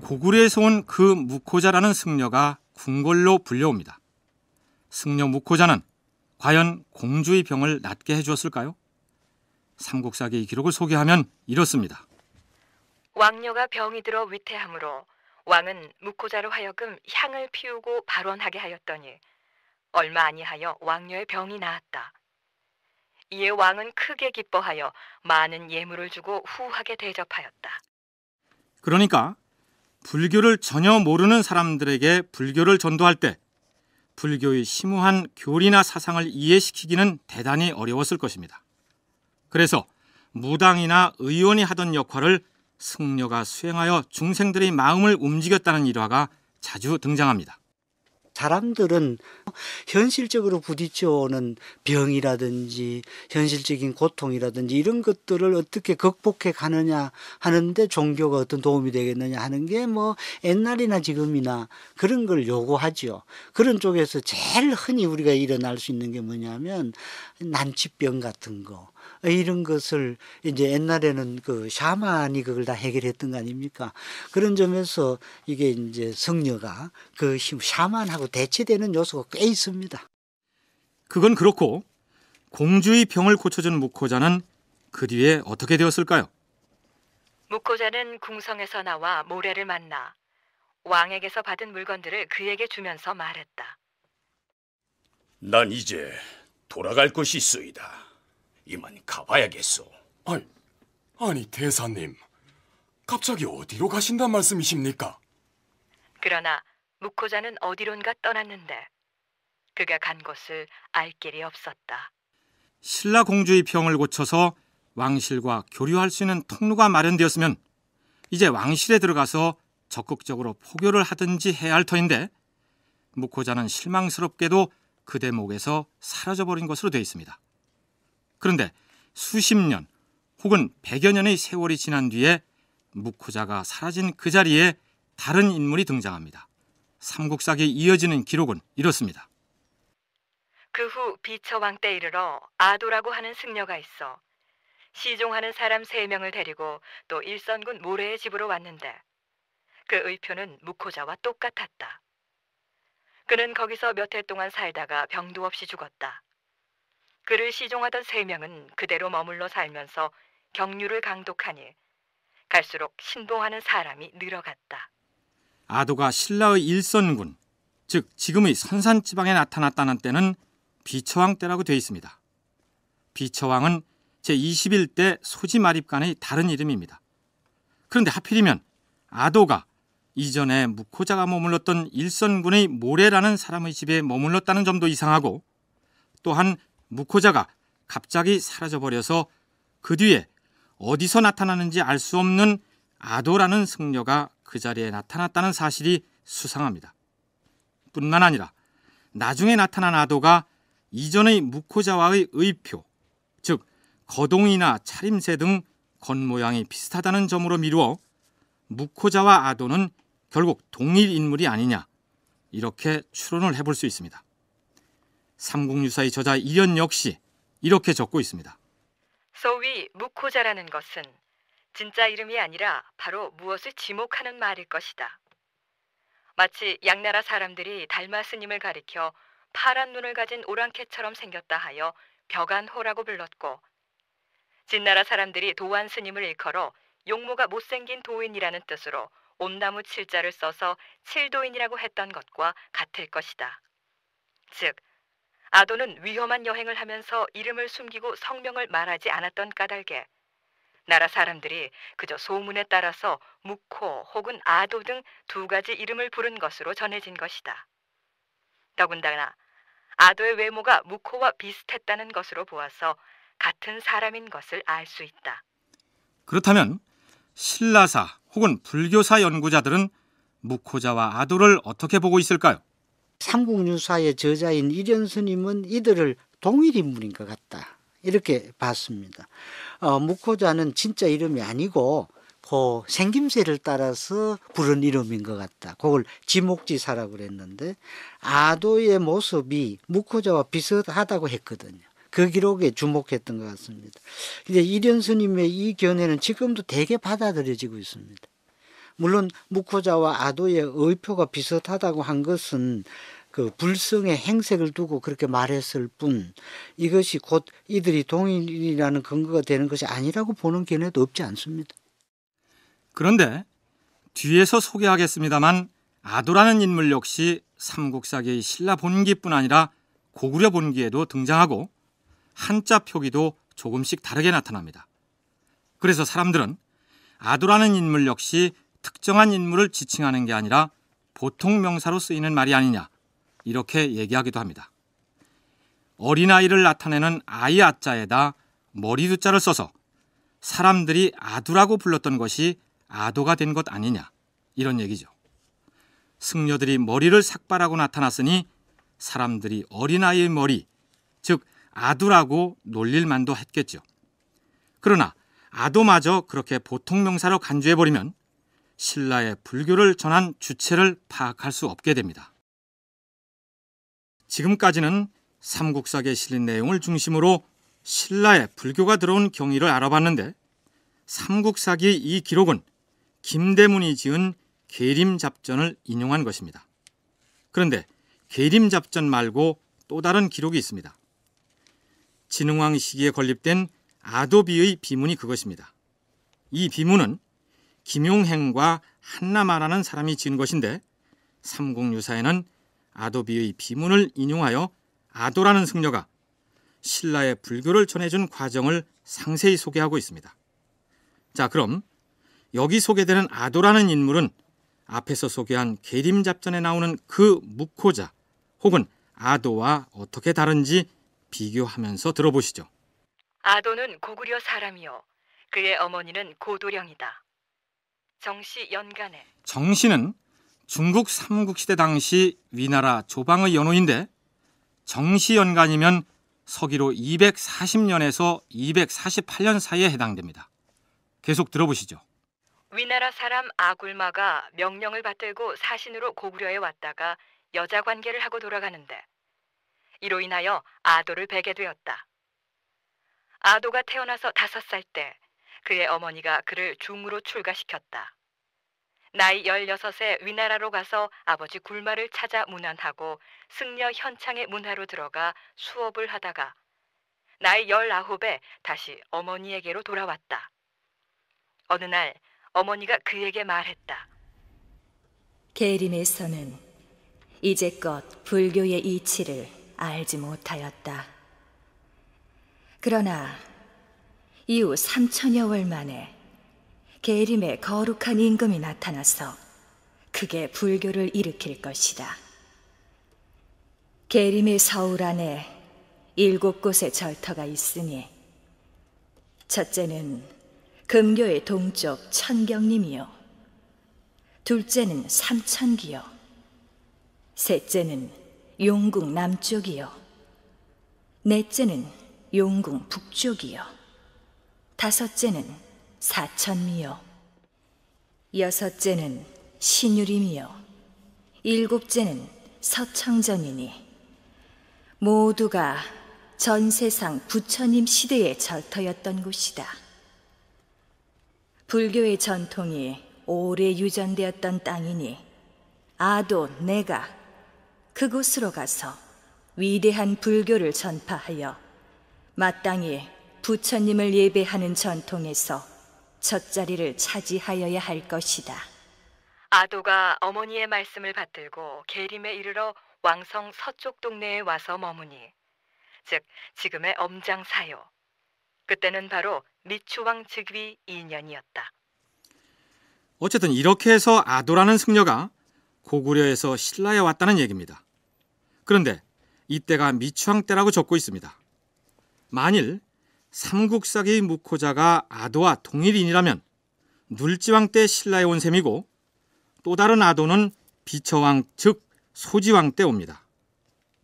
고구려에서 온 그 묵호자라는 승려가 궁궐로 불려옵니다. 승려 묵호자는 과연 공주의 병을 낫게 해주었을까요? 삼국사기의 기록을 소개하면 이렇습니다. 왕녀가 병이 들어 위태함으로 왕은 묵호자로 하여금 향을 피우고 발원하게 하였더니 얼마 아니하여 왕녀의 병이 나았다. 이에 왕은 크게 기뻐하여 많은 예물을 주고 후하게 대접하였다. 그러니까 불교를 전혀 모르는 사람들에게 불교를 전도할 때 불교의 심오한 교리나 사상을 이해시키기는 대단히 어려웠을 것입니다. 그래서 무당이나 의원이 하던 역할을 승려가 수행하여 중생들의 마음을 움직였다는 일화가 자주 등장합니다. 사람들은 현실적으로 부딪혀오는 병이라든지 현실적인 고통이라든지 이런 것들을 어떻게 극복해 가느냐 하는데 종교가 어떤 도움이 되겠느냐 하는 게 뭐 옛날이나 지금이나 그런 걸 요구하죠. 그런 쪽에서 제일 흔히 우리가 일어날 수 있는 게 뭐냐면 난치병 같은 거. 이런 것을 이제 옛날에는 그 샤만이 그걸 다 해결했던 거 아닙니까? 그런 점에서 이게 이제 성녀가 그 샤만하고 대치되는 요소가 꽤 있습니다. 그건 그렇고 공주의 병을 고쳐준 묵호자는 그 뒤에 어떻게 되었을까요? 묵호자는 궁성에서 나와 모래를 만나 왕에게서 받은 물건들을 그에게 주면서 말했다. 난 이제 돌아갈 곳이 있소이다. 이만 가봐야겠소. 아니 대사님, 갑자기 어디로 가신단 말씀이십니까? 그러나 묵호자는 어디론가 떠났는데 그가 간 곳을 알 길이 없었다. 신라 공주의 병을 고쳐서 왕실과 교류할 수 있는 통로가 마련되었으면 이제 왕실에 들어가서 적극적으로 포교를 하든지 해야 할 터인데 묵호자는 실망스럽게도 그 대목에서 사라져버린 것으로 되어 있습니다. 그런데 수십 년 혹은 100여 년의 세월이 지난 뒤에 묵호자가 사라진 그 자리에 다른 인물이 등장합니다. 삼국사기에 이어지는 기록은 이렇습니다. 그 후 비처왕 때 이르러 아도라고 하는 승려가 있어 시종하는 사람 3명을 데리고 또 일선군 모래의 집으로 왔는데 그 의표는 묵호자와 똑같았다. 그는 거기서 몇 해 동안 살다가 병도 없이 죽었다. 그를 시종하던 3명은 그대로 머물러 살면서 경륜을 강독하니 갈수록 신봉하는 사람이 늘어갔다. 아도가 신라의 일선군, 즉 지금의 선산지방에 나타났다는 때는 비처왕 때라고 되어 있습니다. 비처왕은 제21대 소지마립간의 다른 이름입니다. 그런데 하필이면 아도가 이전에 묵호자가 머물렀던 일선군의 모래라는 사람의 집에 머물렀다는 점도 이상하고 또한 묵호자가 갑자기 사라져버려서 그 뒤에 어디서 나타나는지 알 수 없는 아도라는 승려가 그 자리에 나타났다는 사실이 수상합니다. 뿐만 아니라 나중에 나타난 아도가 이전의 묵호자와의 의표, 즉 거동이나 차림새 등 겉모양이 비슷하다는 점으로 미루어 묵호자와 아도는 결국 동일 인물이 아니냐 이렇게 추론을 해볼 수 있습니다. 삼국유사의 저자 이련 역시 이렇게 적고 있습니다. 소위 묵호자라는 것은 진짜 이름이 아니라 바로 무엇을 지목하는 말일 것이다. 마치 양나라 사람들이 달마 스님을 가리켜 파란 눈을 가진 오랑캐처럼 생겼다 하여 벽안호라고 불렀고, 진나라 사람들이 도안 스님을 일컬어 용모가 못생긴 도인이라는 뜻으로 온나무 칠자를 써서 칠도인이라고 했던 것과 같을 것이다. 즉, 아도는 위험한 여행을 하면서 이름을 숨기고 성명을 말하지 않았던 까닭에 나라 사람들이 그저 소문에 따라서 묵호 혹은 아도 등 두 가지 이름을 부른 것으로 전해진 것이다. 더군다나 아도의 외모가 묵호와 비슷했다는 것으로 보아서 같은 사람인 것을 알 수 있다. 그렇다면 신라사 혹은 불교사 연구자들은 묵호자와 아도를 어떻게 보고 있을까요? 삼국유사의 저자인 이련 스님은 이들을 동일 인물인 것 같다, 이렇게 봤습니다. 묵호자는 진짜 이름이 아니고 그 생김새를 따라서 부른 이름인 것 같다. 그걸 지목지사라고 그랬는데, 아도의 모습이 묵호자와 비슷하다고 했거든요. 그 기록에 주목했던 것 같습니다. 이제 이련 스님의 이 견해는 지금도 되게 받아들여지고 있습니다. 물론 묵호자와 아도의 의표가 비슷하다고 한 것은 그 불성의 행색을 두고 그렇게 말했을 뿐, 이것이 곧 이들이 동일이라는 근거가 되는 것이 아니라고 보는 견해도 없지 않습니다. 그런데 뒤에서 소개하겠습니다만 아도라는 인물 역시 삼국사기의 신라 본기뿐 아니라 고구려 본기에도 등장하고 한자 표기도 조금씩 다르게 나타납니다. 그래서 사람들은 아도라는 인물 역시 특정한 인물을 지칭하는 게 아니라 보통 명사로 쓰이는 말이 아니냐, 이렇게 얘기하기도 합니다. 어린아이를 나타내는 아이 아자에다 머리두자를 써서 사람들이 아두라고 불렀던 것이 아도가 된 것 아니냐, 이런 얘기죠. 승려들이 머리를 삭발하고 나타났으니 사람들이 어린아이의 머리, 즉 아두라고 놀릴 만도 했겠죠. 그러나 아도마저 그렇게 보통 명사로 간주해버리면 신라의 불교를 전한 주체를 파악할 수 없게 됩니다. 지금까지는 삼국사기에 실린 내용을 중심으로 신라의 불교가 들어온 경위를 알아봤는데, 삼국사기의 이 기록은 김대문이 지은 계림잡전을 인용한 것입니다. 그런데 계림잡전 말고 또 다른 기록이 있습니다. 진흥왕 시기에 건립된 아도비의 비문이 그것입니다. 이 비문은 김용행과 한나마라는 사람이 지은 것인데, 삼국유사에는 아도비의 비문을 인용하여 아도라는 승려가 신라의 불교를 전해준 과정을 상세히 소개하고 있습니다. 자, 그럼 여기 소개되는 아도라는 인물은 앞에서 소개한 계림잡전에 나오는 그 묵호자 혹은 아도와 어떻게 다른지 비교하면서 들어보시죠. 아도는 고구려 사람이요, 그의 어머니는 고도령이다. 정씨 연간에. 정씨는 중국 삼국시대 당시 위나라 조방의 연호인데, 정씨 연간이면 서기로 240년에서 248년 사이에 해당됩니다. 계속 들어보시죠. 위나라 사람 아굴마가 명령을 받들고 사신으로 고구려에 왔다가 여자 관계를 하고 돌아가는데, 이로 인하여 아도를 뵈게 되었다. 아도가 태어나서 5살 때 그의 어머니가 그를 중으로 출가시켰다. 나이 16에 위나라로 가서 아버지 굴마를 찾아 문안하고 승려 현창의 문화로 들어가 수업을 하다가 나이 19에 다시 어머니에게로 돌아왔다. 어느 날 어머니가 그에게 말했다. 계림에서는 이제껏 불교의 이치를 알지 못하였다. 그러나 이후 3000여월 만에 계림에 거룩한 임금이 나타나서 크게 불교를 일으킬 것이다. 계림의 서울 안에 7곳의 절터가 있으니, 첫째는 금교의 동쪽 천경림이요, 둘째는 삼천기요, 셋째는 용궁 남쪽이요, 넷째는 용궁 북쪽이요, 다섯째는 사천미요, 여섯째는 신유림이요, 일곱째는 서청전이니 모두가 전세상 부처님 시대의 절터였던 곳이다. 불교의 전통이 오래 유전되었던 땅이니 아도 내가 그곳으로 가서 위대한 불교를 전파하여 마땅히 부처님을 예배하는 전통에서 첫 자리를 차지하여야 할 것이다. 아도가 어머니의 말씀을 받들고 계림에 이르러 왕성 서쪽 동네에 와서 머무니, 즉 지금의 엄장사요. 그때는 바로 미추왕 즉위 2년이었다. 어쨌든 이렇게 해서 아도라는 승려가 고구려에서 신라에 왔다는 얘기입니다. 그런데 이때가 미추왕 때라고 적고 있습니다. 만일 삼국사기의 묵호자가 아도와 동일인이라면 눌지왕 때 신라에 온 셈이고, 또 다른 아도는 비처왕 즉 소지왕 때 옵니다.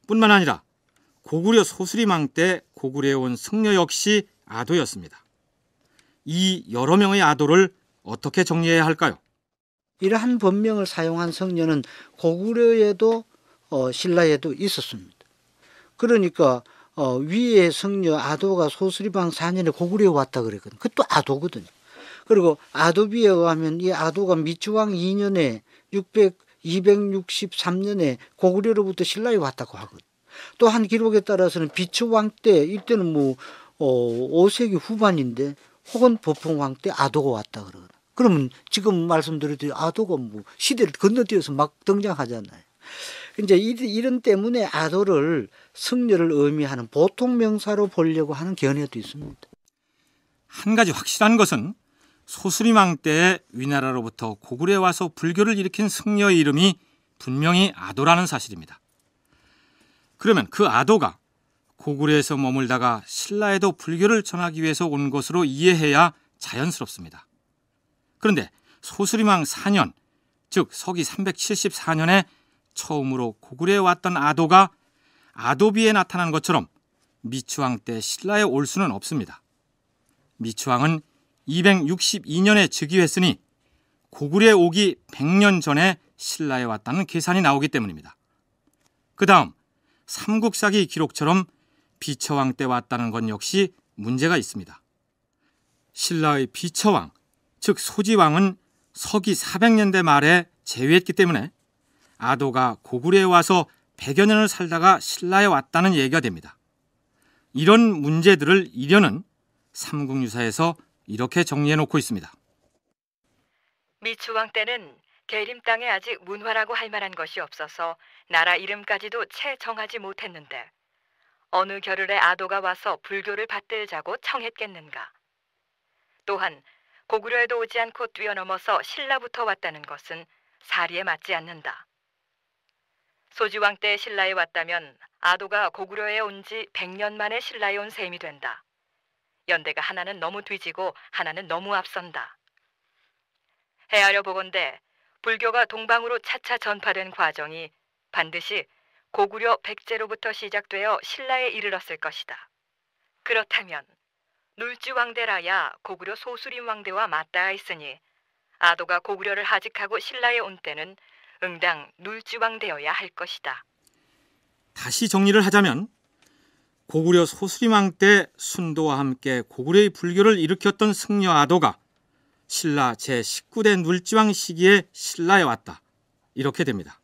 뿐만 아니라 고구려 소수림왕 때 고구려에 온 승려 역시 아도였습니다. 이 여러 명의 아도를 어떻게 정리해야 할까요? 이러한 법명을 사용한 성녀는 고구려에도 신라에도 있었습니다. 그러니까 위에 성녀 아도가 소수리방 4년에 고구려에 왔다 그랬거든요. 그것도 아도거든요. 그리고 아도비에 의하면 이 아도가 미추왕 2년에 263년에 고구려로부터 신라에 왔다고 하거든요. 또 한 기록에 따라서는 비추왕 때, 이때는 5세기 후반인데, 혹은 보풍왕 때 아도가 왔다 그러거든요. 그러면 지금 말씀드렸듯이 아도가 시대를 건너뛰어서 막 등장하잖아요. 이제 이런 때문에 아도를 승려를 의미하는 보통 명사로 보려고 하는 견해도 있습니다. 한 가지 확실한 것은 소수림왕 때 위나라로부터 고구려에 와서 불교를 일으킨 승려의 이름이 분명히 아도라는 사실입니다. 그러면 그 아도가 고구려에서 머물다가 신라에도 불교를 전하기 위해서 온 것으로 이해해야 자연스럽습니다. 그런데 소수림왕 4년, 즉 서기 374년에 처음으로 고구려에 왔던 아도가 아도비에 나타난 것처럼 미추왕 때 신라에 올 수는 없습니다. 미추왕은 262년에 즉위했으니 고구려에 오기 100년 전에 신라에 왔다는 계산이 나오기 때문입니다. 그 다음 삼국사기 기록처럼 비처왕 때 왔다는 건 역시 문제가 있습니다. 신라의 비처왕, 즉 소지왕은 서기 400년대 말에 재위했기 때문에 아도가 고구려에 와서 100여 년을 살다가 신라에 왔다는 얘기가 됩니다. 이런 문제들을 이려는 삼국유사에서 이렇게 정리해 놓고 있습니다. 미추왕 때는 계림 땅에 아직 문화라고 할 만한 것이 없어서 나라 이름까지도 채 정하지 못했는데 어느 겨를에 아도가 와서 불교를 받들자고 청했겠는가. 또한 고구려에도 오지 않고 뛰어넘어서 신라부터 왔다는 것은 사리에 맞지 않는다. 소지왕 때 신라에 왔다면 아도가 고구려에 온 지 100년 만에 신라에 온 셈이 된다. 연대가 하나는 너무 뒤지고 하나는 너무 앞선다. 헤아려 보건대 불교가 동방으로 차차 전파된 과정이 반드시 고구려 백제로부터 시작되어 신라에 이르렀을 것이다. 그렇다면 눌지왕대라야 고구려 소수림 왕대와 맞닿아 있으니 아도가 고구려를 하직하고 신라에 온 때는 응당 눌지왕대여야 할 것이다. 다시 정리를 하자면 고구려 소수림왕 때 순도와 함께 고구려의 불교를 일으켰던 승려 아도가 신라 제19대 눌지왕 시기에 신라에 왔다. 이렇게 됩니다.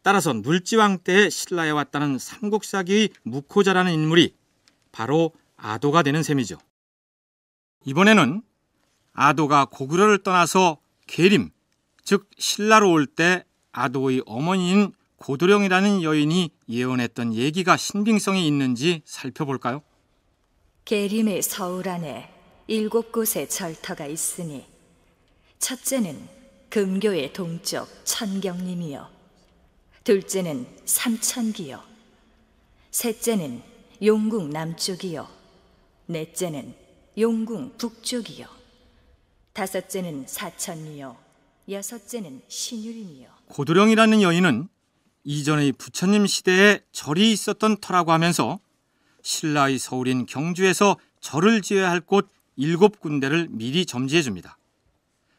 따라서 눌지왕 때에 신라에 왔다는 삼국사기의 묵호자라는 인물이 바로 아도가 되는 셈이죠. 이번에는 아도가 고구려를 떠나서 계림, 즉 신라로 올 때 아도의 어머니인 고도령이라는 여인이 예언했던 얘기가 신빙성이 있는지 살펴볼까요? 계림의 서울 안에 7곳의 절터가 있으니 첫째는 금교의 동쪽 천경림이요, 둘째는 삼천기요, 셋째는 용궁 남쪽이요, 넷째는 용궁 북쪽이요, 다섯째는 사천리요, 여섯째는 신유림이요. 고도령이라는 여인은 이전의 부처님 시대에 절이 있었던 터라고 하면서 신라의 서울인 경주에서 절을 지어야 할 곳 7군데를 미리 점지해 줍니다.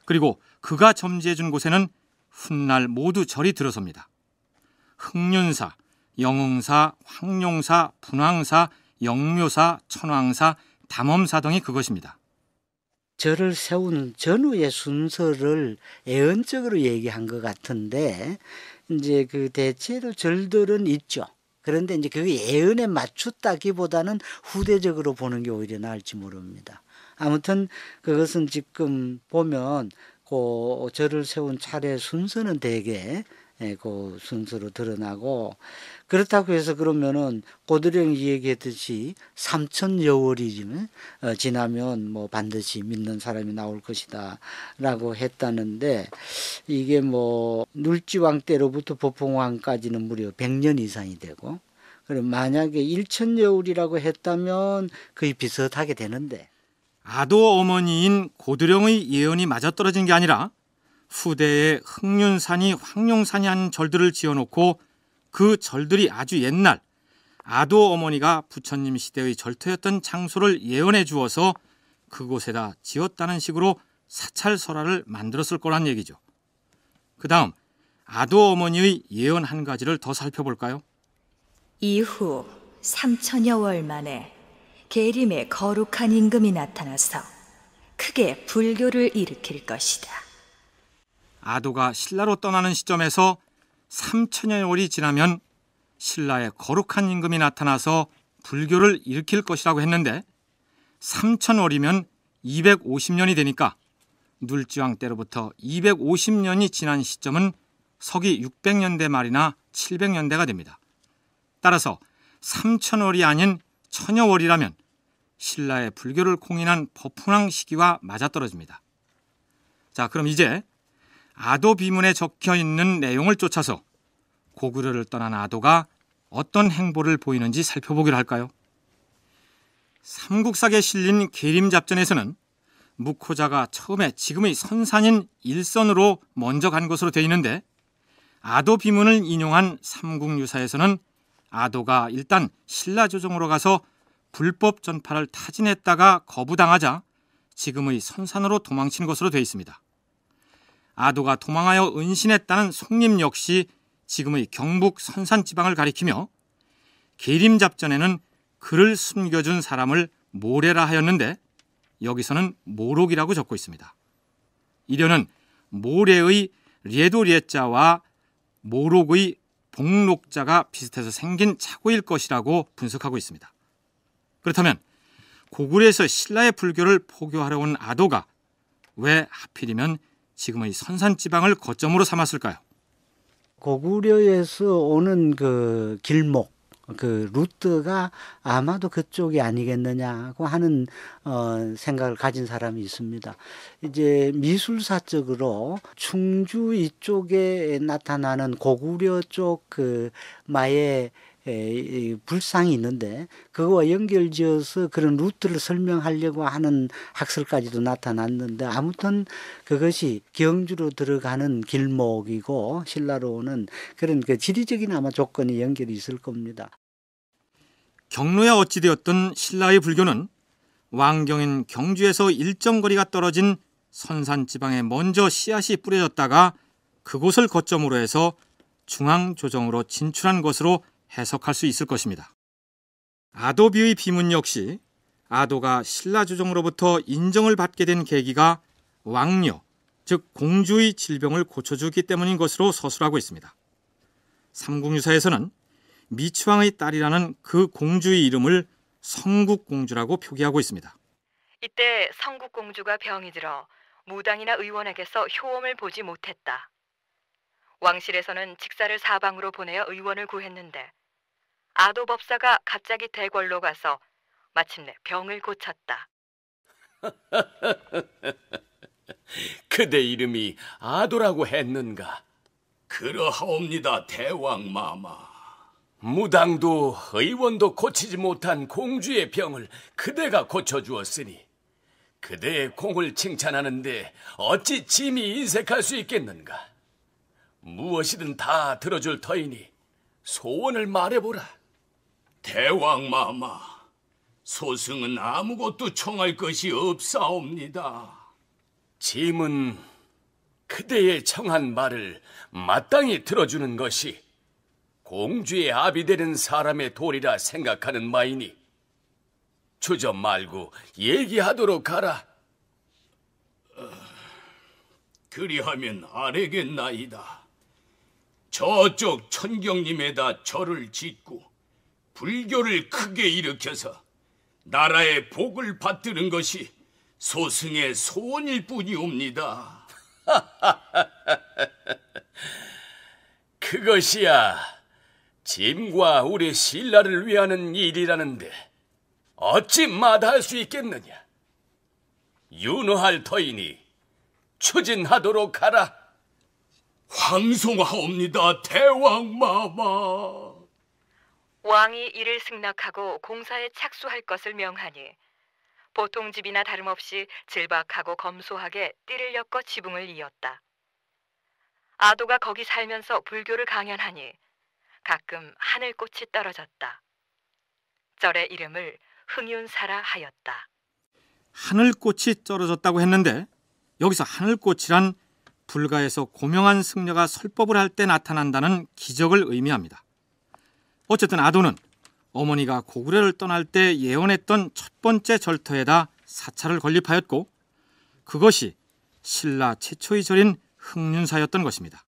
그리고 그가 점지해 준 곳에는 훗날 모두 절이 들어섭니다. 흑륜사, 영흥사, 황룡사, 분황사, 영묘사, 천왕사, 담엄사 등이 그것입니다. 절을 세우는 전후의 순서를 예언적으로 얘기한 것 같은데 이제 그 대체로 절들은 있죠. 그런데 이제 그게 예언에 맞췄다기보다는 후대적으로 보는 게 오히려 나을지 모릅니다. 아무튼 그것은 지금 보면 그 절을 세운 차례 순서는 대개 그 순서로 드러나고, 그렇다고 해서 그러면은 고드령이 얘기했듯이 3천여월이 지나면 뭐 반드시 믿는 사람이 나올 것이다라고 했다는데, 이게 뭐 눌지왕 때로부터 법홍왕까지는 무려 100년 이상이 되고, 그럼 만약에 1000여월이라고 했다면 거의 비슷하게 되는데, 아도 어머니인 고드령의 예언이 맞아떨어진 게 아니라 후대에 흑륜산이 황룡산이 한 절들을 지어놓고 그 절들이 아주 옛날 아도 어머니가 부처님 시대의 절터였던 장소를 예언해 주어서 그곳에다 지었다는 식으로 사찰설화를 만들었을 거란 얘기죠. 그 다음 아도 어머니의 예언 한 가지를 더 살펴볼까요? 이후 3천여 월 만에 계림에 거룩한 임금이 나타나서 크게 불교를 일으킬 것이다. 아도가 신라로 떠나는 시점에서 3천여월이 지나면 신라에 거룩한 임금이 나타나서 불교를 일으킬 것이라고 했는데 3천월이면 250년이 되니까 눌지왕 때로부터 250년이 지난 시점은 서기 600년대 말이나 700년대가 됩니다. 따라서 3천월이 아닌 천여월이라면 신라의 불교를 공인한 법훈왕 시기와 맞아떨어집니다. 자, 그럼 이제 아도 비문에 적혀있는 내용을 쫓아서 고구려를 떠난 아도가 어떤 행보를 보이는지 살펴보기로 할까요? 삼국사기에 실린 계림잡전에서는 무코자가 처음에 지금의 선산인 일선으로 먼저 간 것으로 되어 있는데, 아도 비문을 인용한 삼국유사에서는 아도가 일단 신라조정으로 가서 불법 전파를 타진했다가 거부당하자 지금의 선산으로 도망친 것으로 되어 있습니다. 아도가 도망하여 은신했다는 속림 역시 지금의 경북 선산지방을 가리키며, 계림잡전에는 그를 숨겨준 사람을 모래라 하였는데 여기서는 모록이라고 적고 있습니다. 이려는 모래의 리에도리에자와 모록의 복록자가 비슷해서 생긴 착오일 것이라고 분석하고 있습니다. 그렇다면 고구려에서 신라의 불교를 포교하러 온 아도가 왜 하필이면 지금의 선산지방을 거점으로 삼았을까요? 고구려에서 오는 그 길목, 그 루트가 아마도 그쪽이 아니겠느냐고 하는 생각을 가진 사람이 있습니다. 이제 미술사적으로 충주 이쪽에 나타나는 고구려 쪽 그 마의 불상이 있는데 그거와 연결지어서 그런 루트를 설명하려고 하는 학설까지도 나타났는데, 아무튼 그것이 경주로 들어가는 길목이고 신라로는 그런 그 지리적인 아마 조건이 연결이 있을 겁니다. 경로야 어찌되었든 신라의 불교는 왕경인 경주에서 일정 거리가 떨어진 선산지방에 먼저 씨앗이 뿌려졌다가 그곳을 거점으로 해서 중앙조정으로 진출한 것으로 해석할 수 있을 것입니다. 아도비의 비문 역시 아도가 신라조정으로부터 인정을 받게 된 계기가 왕려, 즉 공주의 질병을 고쳐주기 때문인 것으로 서술하고 있습니다. 삼국유사에서는 미치왕의 딸이라는 그 공주의 이름을 성국공주라고 표기하고 있습니다. 이때 성국공주가 병이 들어 무당이나 의원에게서 효험을 보지 못했다. 왕실에서는 직사를 사방으로 보내어 의원을 구했는데 아도 법사가 갑자기 대궐로 가서 마침내 병을 고쳤다. 그대 이름이 아도라고 했는가? 그러하옵니다, 대왕마마. 무당도 의원도 고치지 못한 공주의 병을 그대가 고쳐주었으니 그대의 공을 칭찬하는데 어찌 짐이 인색할 수 있겠는가? 무엇이든 다 들어줄 터이니 소원을 말해보라. 대왕마마, 소승은 아무것도 청할 것이 없사옵니다. 짐은 그대의 청한 말을 마땅히 들어주는 것이 공주의 압이 되는 사람의 도리라 생각하는 마이니 주저 말고 얘기하도록 하라. 그리하면 아뢰겠나이다. 저쪽 천경님에다 절을 짓고 불교를 크게 일으켜서 나라의 복을 받드는 것이 소승의 소원일 뿐이옵니다. 그것이야 짐과 우리 신라를 위하는 일이라는데 어찌 마다할 수 있겠느냐. 윤호할 터이니 추진하도록 하라. 황송하옵니다, 대왕마마. 왕이 이를 승낙하고 공사에 착수할 것을 명하니 보통 집이나 다름없이 질박하고 검소하게 띠를 엮어 지붕을 이었다. 아도가 거기 살면서 불교를 강연하니 가끔 하늘꽃이 떨어졌다. 절의 이름을 흥윤사라 하였다. 하늘꽃이 떨어졌다고 했는데 여기서 하늘꽃이란 불가에서 고명한 승려가 설법을 할 때 나타난다는 기적을 의미합니다. 어쨌든 아도는 어머니가 고구려를 떠날 때 예언했던 첫 번째 절터에다 사찰을 건립하였고 그것이 신라 최초의 절인 흥윤사였던 것입니다.